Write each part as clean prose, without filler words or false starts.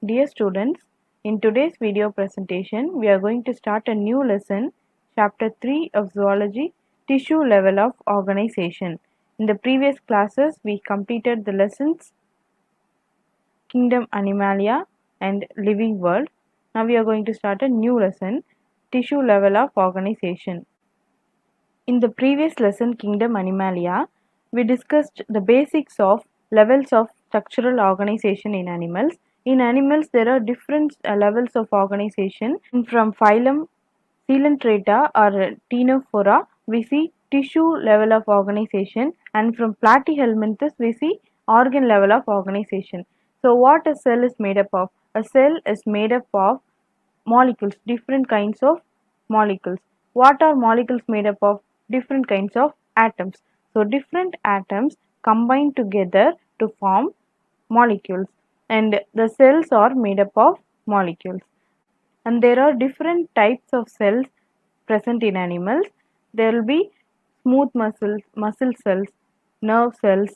Dear students, in today's video presentation, we are going to start a new lesson, Chapter 3 of Zoology, Tissue Level of Organization. In the previous classes, we completed the lessons Kingdom Animalia and Living World. Now we are going to start a new lesson, Tissue Level of Organization. In the previous lesson, Kingdom Animalia, we discussed the basics of levels of structural organization in animals. In animals, there are different levels of organization. From phylum Coelenterata or Ctenophora, we see tissue level of organization, and from Platyhelminthes, we see organ level of organization. So, what a cell is made up of? A cell is made up of molecules, different kinds of molecules. What are molecules made up of? Different kinds of atoms. So different atoms combine together to form molecules, and the cells are made up of molecules. And there are different types of cells present in animals. There will be smooth muscle cells, nerve cells,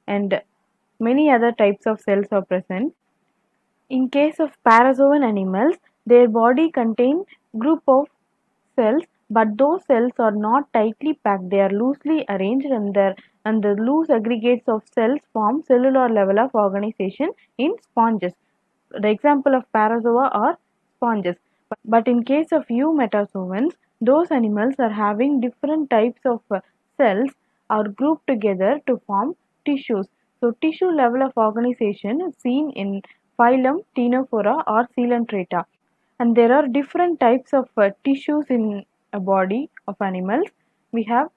and many other types of cells are present. In case of parazoan animals, their body contain group of cells, but those cells are not tightly packed. They are loosely arranged, and the loose aggregates of cells form cellular level of organization in sponges. The example of parazoa are sponges. But in case of eumetazoans, those animals are having different types of cells are grouped together to form tissues. So tissue level of organization is seen in phylum Ctenophora or Coelenterata. And there are different types of tissues in a body of animals. We have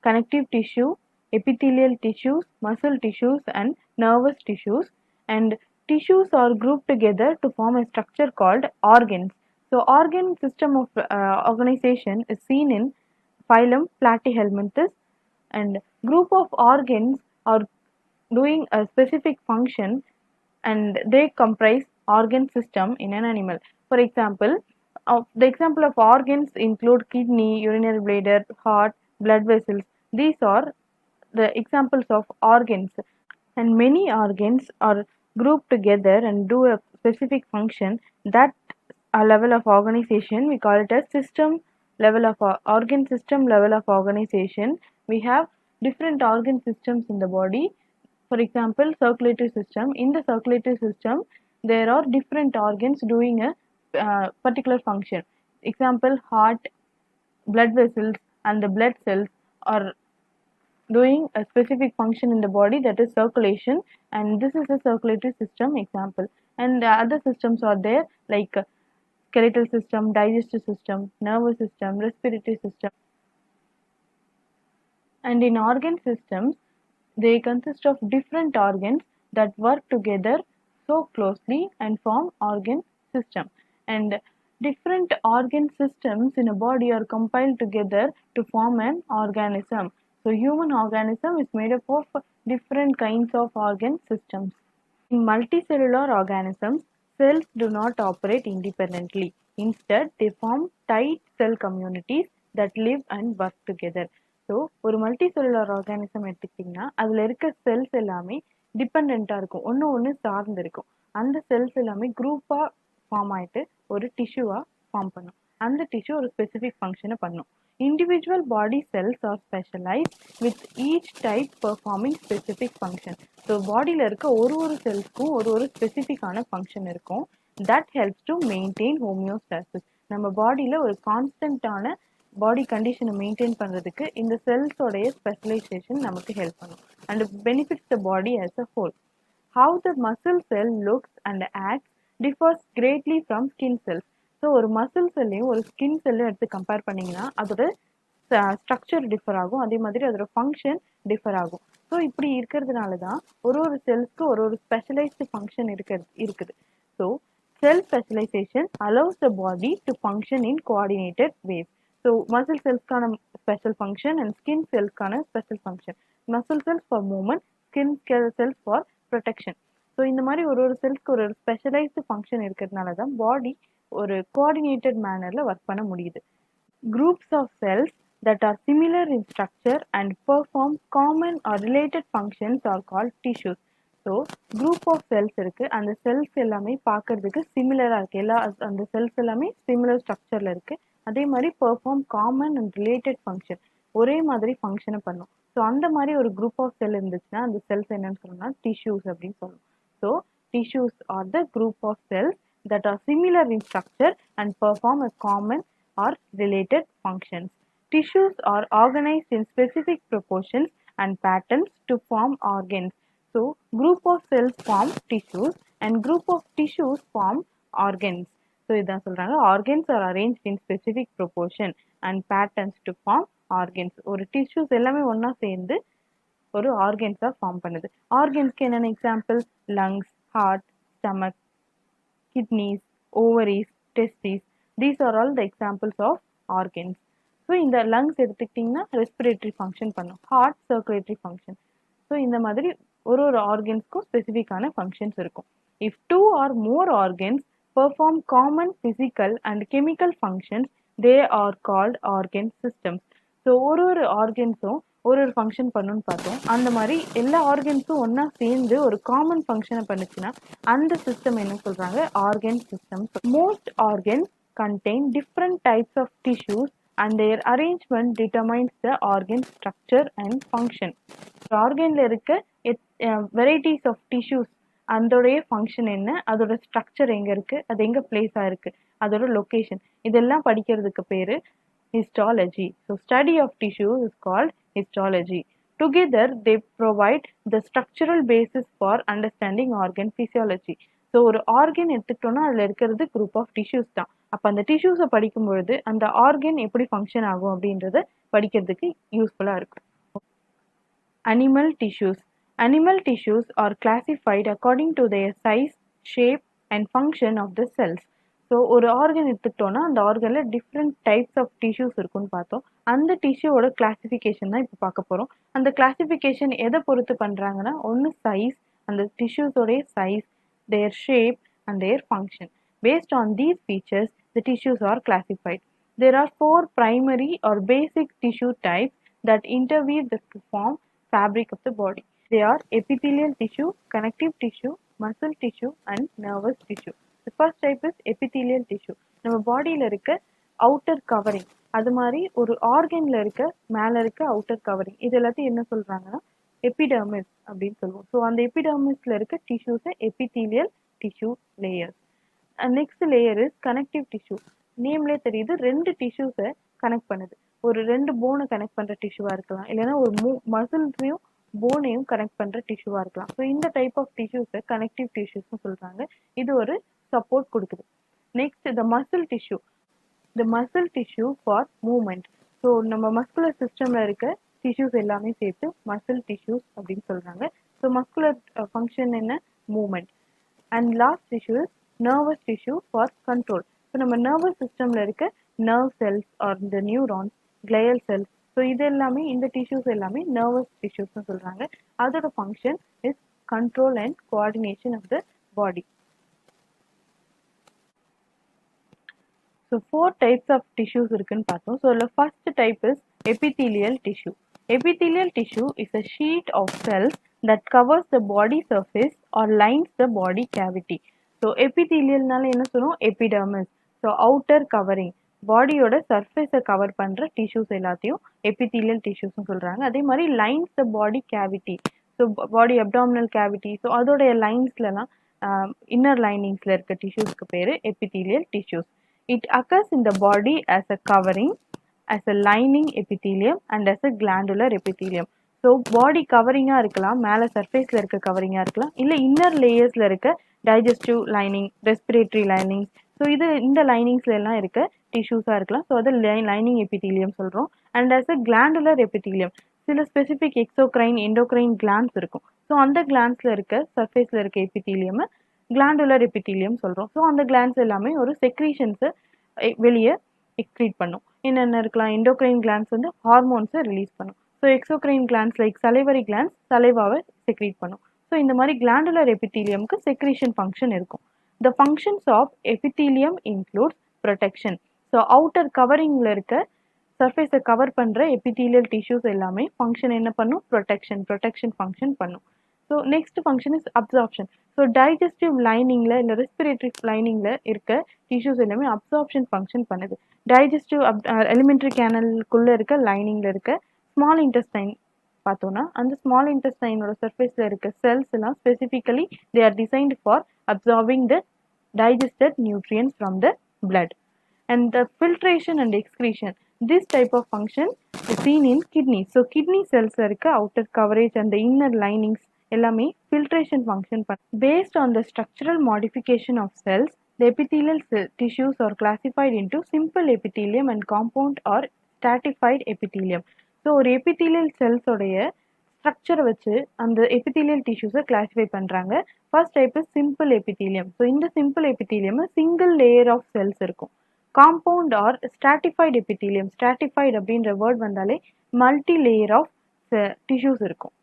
connective tissue, epithelial tissues, muscle tissues, and nervous tissues. And tissues are grouped together to form a structure called organs. So, organ system of organization is seen in phylum Platyhelminthes, and group of organs are doing a specific function, and they comprise organ system in an animal. For example, the example of organs include kidney, urinary bladder, heart, blood vessels. These are the examples of organs, and many organs are grouped together and do a specific function. That a level of organization we call it as system level of organ system level of organization. We have different organ systems in the body. For example, circulatory system. In the circulatory system, there are different organs doing a particular function. Example, heart, blood vessels, and the blood cells are doing a specific function in the body, that is circulation, and this is a circulatory system example. And the other systems are there like skeletal system, digestive system, nervous system, respiratory system. And in organ systems, they consist of different organs that work together so closely and form organ system. And different organ systems in a body are compiled together to form an organism. So human organism is made up of different kinds of organ systems. In multicellular organisms, cells do not operate independently. Instead, they form tight cell communities that live and work together. So ஒரு multi cellular organism எடுத்துக்கிட்டிங்கன்னா அதில் இருக்க cells எல்லாமே டிபெண்ட்டாக இருக்கும், ஒன்று ஒன்று சார்ந்து இருக்கும். அந்த செல்ஸ் எல்லாமே குரூப்பாக ஃபார்ம் ஆகிட்டு ஒரு டிஷ்யூவாக ஃபார்ம் பண்ணும். அந்த டிஷ்யூ ஒரு ஸ்பெசிஃபிக் ஃபங்க்ஷனை பண்ணும். Individual body cells are specialized with each type performing specific function. So பாடியில் இருக்க ஒரு செல்ஸ்க்கும் ஒரு ஸ்பெசிஃபிக்கான ஃபங்க்ஷன் இருக்கும். That helps to maintain homeostasis. நம்ம பாடியில் ஒரு கான்ஸ்டன்டான பாடி கண்டிஷனை மெயின்டைன் பண்ணுறதுக்கு இந்த செல்ஸோடைய ஸ்பெஷலைசேஷன் நமக்கு ஹெல்ப் பண்ணும் and benefits the body as a whole. How the muscle cell looks and acts differs greatly from skin cells. So ஒரு மசில் செல்லையும் ஒரு ஸ்கின் செல்லையும் எடுத்து கம்பேர் பண்ணிங்கன்னா அதோட ஸ்ட்ரக்சர் டிஃபர் ஆகும், அதே மாதிரி அதோட ஃபங்க்ஷன் டிஃபர் ஆகும். ஸோ இப்படி இருக்கிறதுனால தான் ஒரு செல்ஸ்க்கு ஒரு ஸ்பெஷலைஸ்டு ஃபங்க்ஷன் இருக்குது. So cell specialisation allows the body to function in coordinated ways. So muscle செல்ஸ்க்கான ஸ்பெஷல் ஃபங்க்ஷன் அண்ட் ஸ்கின் செல்ஸ்க்கான special function. Muscle cells for movement, skin cells for protection. So இந்த மாதிரி ஒரு செல்ஸ்க்கு ஒரு ஸ்பெஷலைஸ்டு ஃபங்க்ஷன் இருக்கிறதுனால தான் பாடி ஒரு கோஆர்டினேட்டட் மேனரில் ஒர்க் பண்ண முடியுது. Groups of cells that are similar in structure and perform common or related functions are called tissues. So group of cells இருக்குது. அந்த செல்ஸ் எல்லாமே பார்க்கறதுக்கு சிமிலராக இருக்குது. அந்த செல்ஸ் எல்லாமே சிமிலர் ஸ்ட்ரக்சரில் இருக்குது. அதே மாதிரி perform common and related function, ஒரே மாதிரி ஃபங்க்ஷனை பண்ணும். ஸோ அந்த மாதிரி ஒரு குரூப் ஆஃப் செல் இருந்துச்சுன்னா அந்த செல்ஸ் என்னன்னு சொல்லணும்னா டிஷ்யூஸ் அப்படின்னு சொல்லணும். So tissues are the group of cells that are similar in structure and perform a common or related functions. Tissues are organized in specific proportions and patterns to form organs. So, group of cells form tissues and group of tissues form organs. So, இதான் சொல்றாங்க organs are arranged in specific proportion and patterns to form organs. ஒரு tissues எல்லாமே ஒண்ணா சேர்ந்து ஒரு organza form பண்ணுது. ஆர்கன்ஸ்க்கு என்னென்ன example? Lungs, heart, stomach, kidneys, ovaries, testes. These are all the examples of organs. So இந்த லங்ஸ் எடுத்துக்கிட்டிங்கன்னா ரெஸ்பிரேட்டரி ஃபங்க்ஷன் பண்ணும், ஹார்ட் சர்க்குலேட்டரி ஃபங்க்ஷன். ஸோ இந்த மாதிரி ஒரு ஆர்கன்ஸ்க்கும் ஸ்பெசிஃபிக்கான ஃபங்க்ஷன்ஸ் இருக்கும். If 2 or more organs perform common physical and chemical functions, they are called organ systems. So ஒரு ஆர்கன்ஸும் ஒரு function பண்ணுன்னு பார்த்தோம். அந்த மாதிரி எல்லா ஆர்கன்ஸும் ஒன்றா சேர்ந்து ஒரு காமன் ஃபங்க்ஷனை பண்ணுச்சுன்னா அந்த சிஸ்டம் என்ன சொல்கிறாங்க? Organ system. Most organs contain different types of tissues and their arrangement determines the organ structure and function. ஆர்கன்ல இருக்க வெரைட்டிஸ் ஆஃப் டிஷ்யூஸ், அதோடைய ஃபங்க்ஷன் என்ன, அதோட ஸ்ட்ரக்சர் எங்கே இருக்குது, அது எங்கே பிளேஸ் ஆகிருக்கு, அதோட லொக்கேஷன், இதெல்லாம் படிக்கிறதுக்கு பேர் histology. So study of tissue is called histology. Together they provide the structural basis for understanding organ physiology. So ஒரு ஆர்கன் எடுத்துக்கிட்டோம்னா அதில் இருக்கிறது குரூப் ஆஃப் டிஷ்யூஸ் தான். அப்போ அந்த டிஷ்யூஸை படிக்கும்பொழுது அந்த ஆர்கன் எப்படி ஃபங்க்ஷன் ஆகும் அப்படின்றத படிக்கிறதுக்கு யூஸ்ஃபுல்லாக இருக்கும். Animal tissues. Animal tissues are classified according to their size, shape and function of the cells. So ஒரு ஆர்கன் எடுத்துக்கிட்டோன்னா அந்த ஆர்கனில் டிஃப்ரெண்ட் டைப்ஸ் ஆஃப் டிஷ்யூஸ் இருக்குன்னு பார்த்தோம். அந்த டிஷ்யூவோட கிளாசிஃபிகேஷன் தான் இப்போ பார்க்க போகிறோம். அந்த கிளாசிஃபிகேஷன் எதை பொறுத்து பண்ணுறாங்கன்னா, ஒன்று சைஸ், அந்த டிஷ்யூஸோடைய size, their shape and their function. Based on these features, the tissues are classified. There are 4 primary or basic tissue types that interweave to form fabric of the body. They are epithelial tissue, connective tissue, muscle tissue and nervous tissue. The first type is epithelial tissue. நம்ம பாடியில் இருக்க outer covering, அது மாதிரி ஒரு ஆர்கனில் இருக்க மேலே இருக்க outer covering, இது எல்லாத்தையும் என்ன சொல்கிறாங்கன்னா எபிடர்மிஸ் அப்படின்னு சொல்லுவோம். ஸோ அந்த எபிடர்மிஸில் இருக்க டிஷ்யூஸை epithelial tissue layers. Next layer is connective tissue. Namely தெரியுது, 2 டிஷ்யூஸை கனெக்ட் பண்ணுது. ஒரு 2 போனை கனெக்ட் பண்ணுற டிஷ்யூவாக இருக்கலாம், இல்லைன்னா ஒரு மசில்ஸையும் போனையும் கனெக்ட் பண்ணுற டிஷ்யூவாக இருக்கலாம். ஸோ இந்த டைப் ஆஃப் டிஷ்யூஸை கனெக்டிவ் டிஷ்யூஸ்னு சொல்கிறாங்க. இது ஒரு சப்போர்ட் கொடுக்குது. Next the muscle tissue. The muscle tissue for movement. So நம்ம மஸ்குலர் சிஸ்டமில் இருக்க டிஷ்யூஸ் எல்லாமே சேர்த்து மசில் டிஷ்யூஸ் அப்படின்னு சொல்கிறாங்க. ஸோ மஸ்குலர் ஃபங்க்ஷன் என்ன? Movement. And last tissue is nervous tissue for control. So நம்ம நர்வஸ் சிஸ்டமில் இருக்க நர்வ் செல்ஸ் ஆர் இந்த நியூரான்ஸ், கிளையல் செல்ஸ், ஸோ இது எல்லாமே இந்த டிஷ்யூஸ் எல்லாமே நர்வஸ் டிஷ்யூஸ்னு சொல்கிறாங்க. அதோட function is control and coordination of the body. So 4 types of tissues இருக்குன்னு பார்த்தோம். So the first type is epithelial tissue. Epithelial tissue is a sheet of cells that covers the body surface or lines the body cavity. So epithelialனால என்ன சொல்லுவோம்? Epidermis. So outer covering, பாடியோட சர்ஃபேஸை cover பண்ணுற tissues எல்லாத்தையும் epithelial டிஷ்யூஸ்னு சொல்கிறாங்க. அதே மாதிரி lines the body cavity. So body abdominal cavity, so அதோடைய லைன்ஸ்லலாம் இன்னர் லைனிங்ஸில் இருக்க டிஷ்யூஸ்க்கு பேர் epithelial tissues. It occurs in the body as a covering, as a lining epithelium and as a glandular epithelium. So body கவரிங்காக இருக்கலாம், மேலே சர்ஃபேஸில் இருக்க கவரிங்காக இருக்கலாம், இல்லை இன்னர் லேயர்ஸில் இருக்க digestive lining, respiratory lining, so இது இந்த லைனிங்ஸ்ல எல்லாம் இருக்க டிஷ்யூஸாக இருக்கலாம். ஸோ அது லைனிங் எபித்தீலியம் சொல்கிறோம். And as a glandular epithelium, சில ஸ்பெசிஃபிக் எக்ஸோக்ரைன், எண்டோக்ரைன் கிளான்ஸ் இருக்கும். ஸோ அந்த கிளான்ஸில் இருக்க சர்ஃபேஸில் இருக்க எபித்தீலியம் கிளாண்டுலர் எபித்தீலியம் சொல்கிறோம். ஸோ அந்த கிளான்ஸ் எல்லாமே ஒரு செக்ரீஷன்ஸை வெளியே எக்ஸ்க்ரீட் பண்ணும். என்னென்ன இருக்கலாம்? எண்டோக்ரைன் கிளான்ஸ் வந்து ஹார்மோன்ஸை ரிலீஸ் பண்ணும். So exocrine glands like salivary glands சலைவாவை செக்ரீட் பண்ணும். ஸோ இந்த மாதிரி கிளாண்டுலர் எபித்தீலியம்க்கு செக்ரீஷன் ஃபங்க்ஷன் இருக்கும். The functions of epithelium includes protection. So outer கவரிங்கில் இருக்க சர்ஃபேஸை கவர் பண்ணுற எபித்தீலியல் டிஷ்யூஸ் எல்லாமே ஃபங்க்ஷன் என்ன பண்ணும்? ப்ரொடெக்ஷன் ஃபங்க்ஷன் பண்ணும். So next function is absorption. So digestive லைனிங்கில் இல்லை ரெஸ்பிரேட்டரி லைனிங்கில் இருக்க டிஷ்யூஸ் எல்லாமே அப்சார்ப்ஷன் ஃபங்க்ஷன் பண்ணுது. டைஜஸ்டிவ் எலிமெண்ட்ரி கேனலுக்குள்ளே இருக்க லைனிங்கில் இருக்க ஸ்மால் இன்டெஸ்டைன் பார்த்தோன்னா அந்த ஸ்மால் இன்டெஸ்டைனோட சர்ஃபேஸில் இருக்க செல்ஸ் எல்லாம் specifically they are designed for absorbing the digested nutrients from the blood. And the filtration and excretion, this type of function is seen in kidneys. So kidney cells இருக்க outer coverage and the inner linings எல்லாமே filtration function based on the structural modification of cells, the epithelial tissues are classified into simple epithelium and compound or stratified epithelium. So ஒரு epithelial cells உடைய ஸ்ட்ரக்சரை வச்சு அந்த epithelial டிஷ்யூஸை classify பண்ணுறாங்க. First type is simple epithelium. So இந்த simple epithelium single layer of cells இருக்கும். Compound or stratified epithelium, stratified அப்படின்ற வேர்ட் வந்தாலே மல்டி லேயர் ஆஃப் டிஷ்யூஸ் இருக்கும்.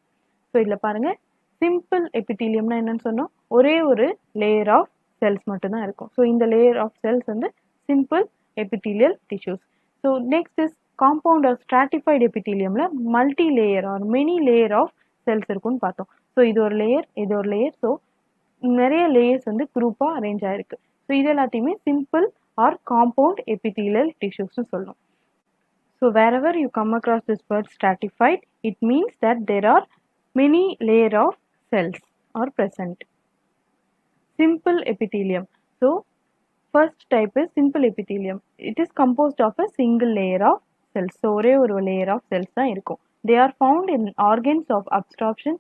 ஸோ இதில் பாருங்கள், சிம்பிள் எபித்தீலியம்னா என்னன்னு சொன்னோம், ஒரே ஒரு லேயர் ஆஃப் செல்ஸ் மட்டும்தான் இருக்கும். ஸோ இந்த லேயர் ஆஃப் செல்ஸ் வந்து simple epithelial tissues. So next is compound or stratified எபித்தீலியம்ல multi layer or many layer of cells இருக்குன்னு பார்த்தோம். ஸோ இது ஒரு லேயர், இது ஒரு லேயர். ஸோ நிறைய லேயர்ஸ் வந்து குரூப்பாக அரேஞ்ச் ஆயிருக்கு. ஸோ இது எல்லாத்தையுமே சிம்பிள் ஆர் காம்பவுண்ட் எபித்தீலியல் டிஷ்யூஸ்னு சொல்லணும். So wherever you come across this word stratified, it means that there are many layer of cells are present. Simple epithelium. So first type is simple epithelium. It is composed of a single layer of cells. So ஒரே ஒரு layer of cells தான் இருக்கும். They are found in organs of absorption,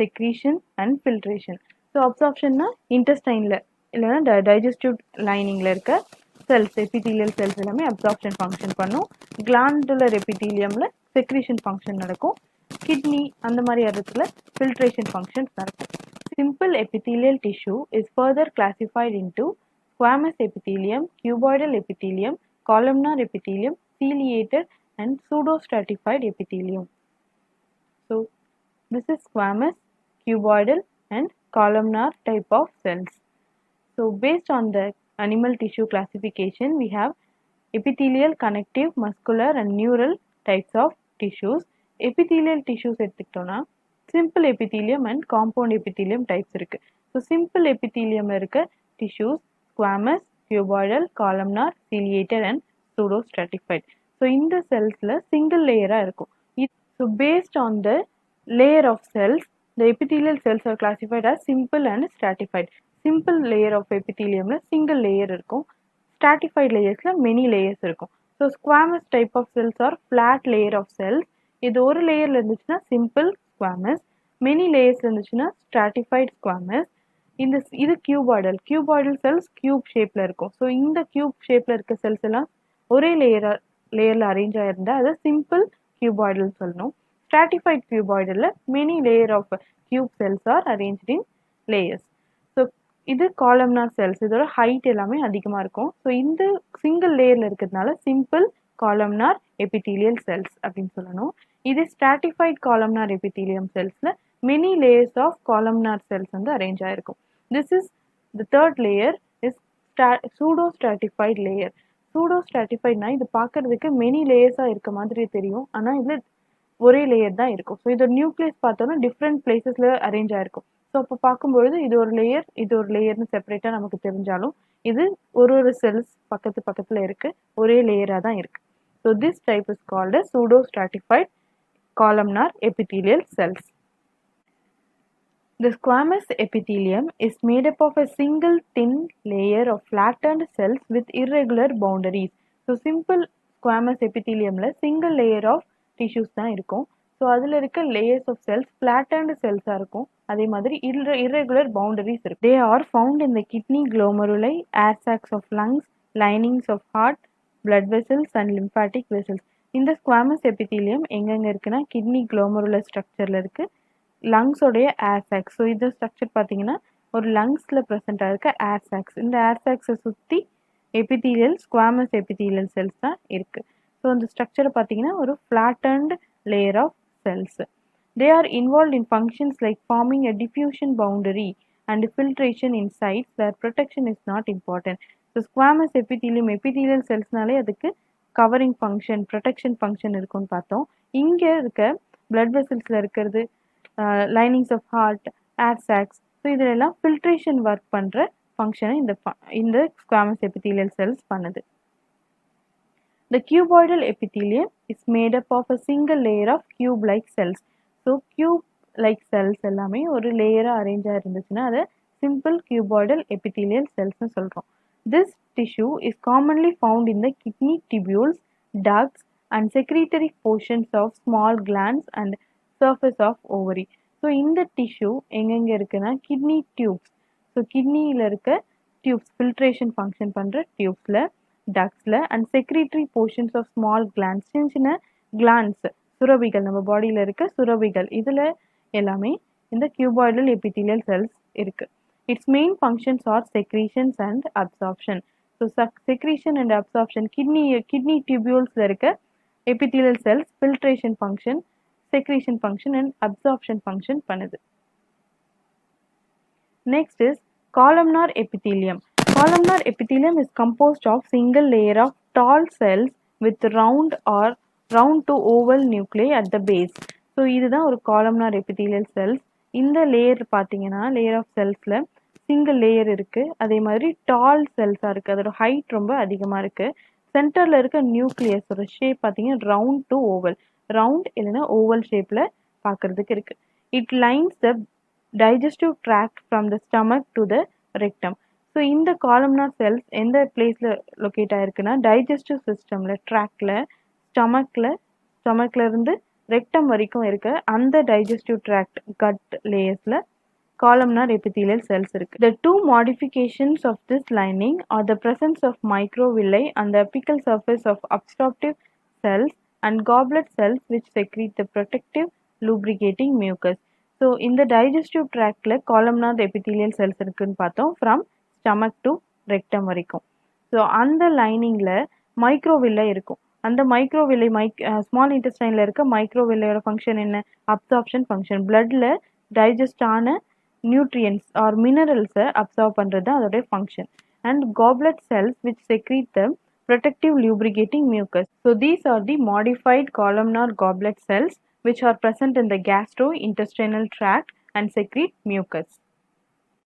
secretion and filtration. So absorptionனா intestineல இல்லைன்னா digestive lining இருக்க cells, epithelial cells எல்லாமே absorption function பண்ணும். Glandular எபித்தீலியம்ல secretion function நடக்கும். Kidney அந்த மாதிரி இடத்துல ஃபில்ட்ரேஷன் ஃபங்க்ஷன்ஸ் நடக்கும். Simple epithelial tissue is further classified into squamous epithelium, cuboidal epithelium, columnar epithelium, ciliated and pseudostratified epithelium. So this is squamous, cuboidal and columnar type of cells. So based on the animal tissue classification, we have epithelial, connective, muscular and neural types of tissues. Epithelial tissues எடுத்துக்கிட்டோம்னா simple epithelium and compound epithelium types இருக்கு. So simple epithelium இருக்க tissues squamous, cuboidal, columnar, ciliated and pseudostratified. So இந்த செல்ஸ்ல single லேயரா இருக்கும். So based on the layer of cells, the epithelial cells are classified as simple and stratified. Simple layer of epitheliumல single layer இருக்கும். Stratified layersல many layers இருக்கும். So squamous type of cells are flat layer of cells. இது ஒரு லேயர்ல இருந்துச்சுன்னா simple squamous, many layers இருந்துச்சுன்னா stratified squamous. இது cuboidal. Cuboidal cells cube shapeல இருக்கும். So இந்த cube shapeல இருக்க செல்ஸ் எல்லாம் ஒரே லேயர்ல அரேஞ்ச் ஆயிருந்தா அதை சிம்பிள் cuboidal சொல்லணும். Stratified cuboidalல many layer of cube cells are arranged in layers. So இது columnar cells. இதோட ஹைட் எல்லாமே அதிகமாக இருக்கும். ஸோ இந்த சிங்கிள் லேயர்ல இருக்கிறதுனால சிம்பிள் columnar epithelial cells அப்படின்னு சொல்லணும். இது stratified columnar epithelium cellsல many layers of columnar cells வந்து அரேஞ்ச் ஆயிருக்கும். This is the third layer is pseudostratified layer. Pseudostratifiedனா இது பார்க்கறதுக்கு many layers இருக்க மாதிரி தெரியும், ஆனால் இது ஒரே லேயர் தான் இருக்கும். ஸோ இதோட நியூக்ளியஸ் பார்த்தோம்னா டிஃப்ரெண்ட் பிளேசஸ்ல அரேஞ்ச் ஆயிருக்கும். ஸோ அப்போ பார்க்கும்பொழுது இது ஒரு லேயர், இது ஒரு லேயர்னு செப்பரேட்டாக நமக்கு தெரிஞ்சாலும் இது ஒரு செல்ஸ் பக்கத்தில் இருக்கு, ஒரே லேயராக தான் இருக்கு. So this type is called as pseudostratified columnar epithelial cells. The squamous epithelium is made up of a single thin layer of flattened cells with irregular boundaries. So simple squamous epitheliumல single layer of tissues தான் இருக்கும். So அதில் இருக்க layers of cells flattened cells-ஆ இருக்கும். அதே மாதிரி irregular boundaries இருக்கு. They are found in the kidney glomeruli, air sacs of lungs, linings of heart, blood vessels and lymphatic vessels. இந்த squamous epithelium எங்கெங்க இருக்குன்னா kidney glomerular structureல இருக்கு, லங்ஸோடைய ஏர் சாக்ஸ். ஸோ இந்த structure பார்த்தீங்கன்னா ஒரு லங்ஸில் ப்ரெசென்ட் ஆகிருக்க ஏர் சாக்ஸ். இந்த ஏர் சாக்ஸை சுற்றி எபித்தீலியல் ஸ்குவாமஸ் எபித்தீலியல் செல்ஸ் தான் இருக்குது. ஸோ அந்த ஸ்ட்ரக்சரை பார்த்தீங்கன்னா ஒரு flattened layer of cells. They are involve in functions like forming a diffusion boundary and filtration in sites where protection is not important. So squamous epithelial செல்ஸ்னாலே அதுக்கு covering function, protection function இருக்குன்னு பார்த்தோம். இங்கே இருக்க பிளட் வெசல்ஸில் இருக்கிறது, linings of heart, air sacs. So இதிலெல்லாம் filtration work பண்ணுற ஃபங்க்ஷனை இந்த ஸ்குவாமஸ் எபித்தீலியல் செல்ஸ் பண்ணுது. The cuboidal epithelium is made up of a single layer of cube-like cells. So cube-like cells எல்லாமே ஒரு லேயராக அரேஞ்சாக இருந்துச்சுன்னா அதை simple cuboidal epithelial cells னு சொல்கிறோம். This tissue is commonly found in the kidney tubules, ducts and secretory portions of small glands and surface of ovary. So இந்த tissue எங்கெங்கே இருக்குன்னா kidney tubes. So kidneyயில் இருக்க tubes filtration function பண்ணுற tubesல, ductsல and secretory portions of small glands, சின்ன சின்ன glands, சுரபிகள், நம்ம பாடியில் இருக்க சுரபிகள், இதில் எல்லாமே இந்த cuboidal epithelial cells இருக்கு. Its main functions are secretions and absorption. So secretion and absorption, kidney tubules இருக்க epithelial cells filtration function, secretion function and absorption function பண்ணுது. Next is columnar epithelium. Columnar epithelium is composed of single layer of tall cells with round to oval nuclei at the base. So இதுதான் ஒரு columnar epithelial cells. இந்த layer பார்த்தீங்கன்னா layer of செல்ஸில் single layer இருக்குது. அதே மாதிரி டால் செல்ஸாக இருக்குது. அதோட height ரொம்ப அதிகமாக இருக்குது. சென்டரில் இருக்க நியூக்ளியஸோட ஷேப் பார்த்தீங்கன்னா ரவுண்ட் டு ஓவல், ரவுண்ட் இல்லைன்னா ஓவல் ஷேப்பில் பார்க்குறதுக்கு இருக்குது. It lines the digestive tract from the stomach to the rectum. So இந்த காலம்னார் செல்ஸ் எந்த பிளேஸில் லொக்கேட் ஆகிருக்குன்னா டைஜஸ்டிவ் சிஸ்டமில், ட்ராக்டில், ஸ்டமக்கில் இருந்து ரெக்டம் வரைக்கும் இருக்க அந்த டைஜஸ்டிவ் ட்ராக்ட் கட் லேயர்ஸில் columnar epithelial cells இருக்கு. The two modifications of this lining are the presence of microvilli on the apical surface of absorptive cells and goblet cells which secrete the protective lubricating mucus. So இந்த digestive tractல columnar epithelial cells இருக்குன்னு பார்த்தோம் from stomach to rectum வரைக்கும். So அந்த லைனிங்கில் microvilli இருக்கும். அந்த microvilli small இன்டெஸ்டைனில் இருக்க மைக்ரோவில்லையோட ஃபங்க்ஷன் என்ன? Absorption function. பிளட்டில் டைஜஸ்ட் ஆன நியூட்ரியன்ஸ் ஆர் மினரல்ஸை அப்சார்ப் பண்ணுறது தான் அதோடைய function. And goblet cells which secrete the protective lubricating mucus. So these are the modified columnar goblet cells which are present in the gastrointestinal tract and secrete mucus.